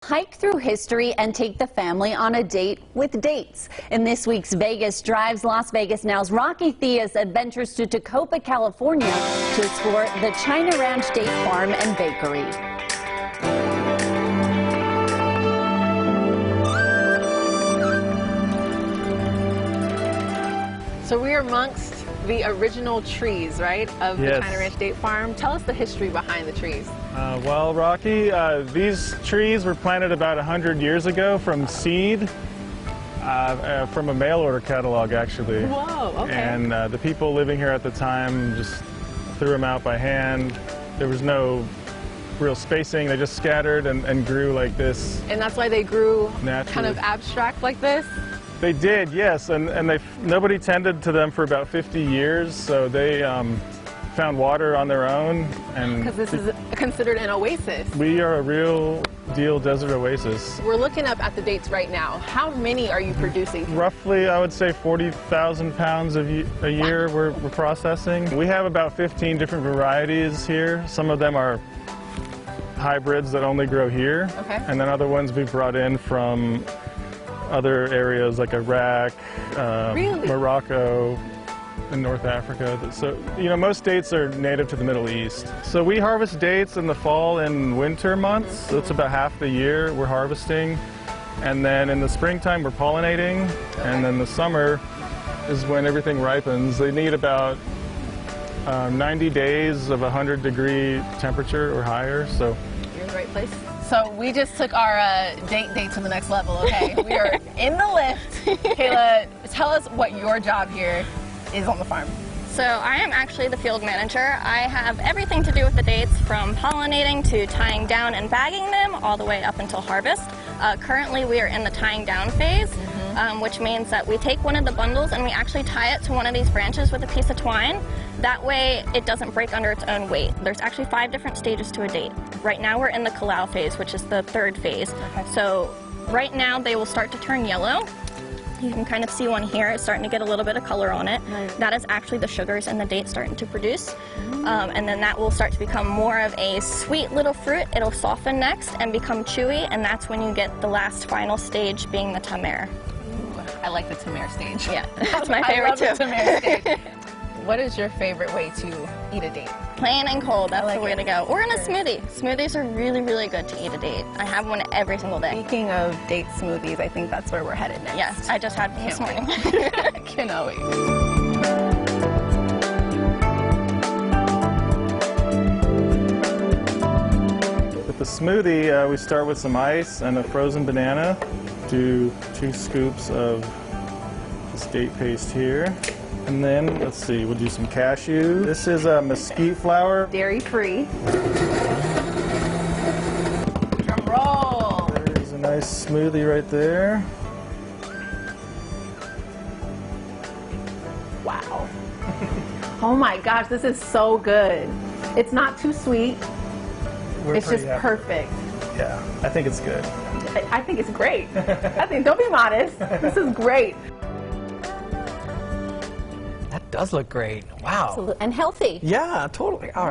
Hike through history and take the family on a date with dates. In this week's Vegas Drives Las Vegas Now's Rocky Theus adventures to Tacoma, California to explore the China Ranch Date Farm and Bakery. So we are amongst the original trees, right, of the Yes. China Ranch Date Farm. Tell us the history behind the trees. Well, Rocky, these trees were planted about 100 years ago from seed, from a mail order catalog, actually. Whoa, okay. And the people living here at the time just threw them out by hand. There was no real spacing. They just scattered and grew like this. And that's why they grew Naturally. kind of abstract like this? They did, yes, and nobody tended to them for about 50 years, so they found water on their own. Because this is considered an oasis. We are a real deal desert oasis. We're looking up at the dates right now. How many are you producing? Roughly, I would say 40,000 pounds a year we're processing. We have about 15 different varieties here. Some of them are hybrids that only grow here, Okay. and then other ones we brought in from other areas like Iraq, Really? Morocco, and North Africa. So, you know, most dates are native to the Middle East. So we harvest dates in the fall and winter months. So it's about half the year we're harvesting. And then in the springtime we're pollinating. And then the summer is when everything ripens. They need about 90 days of 100-degree temperature or higher. So You're in the right place. So we just took our date to the next level, okay? We are in the lift. Kayla, tell us what your job here is on the farm. So I am actually the field manager. I have everything to do with the dates, from pollinating to tying down and bagging them all the way up until harvest. Currently we are in the tying down phase, which means that we take one of the bundles and we actually tie it to one of these branches with a piece of twine. That way it doesn't break under its own weight. There's actually 5 different stages to a date. Right now we're in the Kalau phase, which is the 3rd phase. Okay. So right now they will start to turn yellow. You can kind of see one here. It's starting to get a little bit of color on it. Right. That is actually the sugars in the date starting to produce. And then that will start to become more of a sweet little fruit. It'll soften next and become chewy, and that's when you get the last final stage being the tamer. I like the tamer stage. Yeah, that's my favorite too. I love the tamer stage. What is your favorite way to eat a date? Plain and cold, that's like the way it. to go. Or in a smoothie. Smoothies are really, really good to eat a date. I have one every single day. Speaking of date smoothies, I think that's where we're headed next. Yes, I just had one this Can't morning. Cannot wait. with the smoothie, we start with some ice and a frozen banana. Do 2 scoops of this date paste here. And then, let's see, we'll do some cashew. This is mesquite flour. Dairy-free. Drum roll. There's a nice smoothie right there. Wow. Oh my gosh, this is so good. It's not too sweet. We're It's pretty just happy. perfect. Yeah, I think it's good. I think it's great. Don't be modest. This is great. That does look great. Wow. And healthy. Yeah, totally. All right.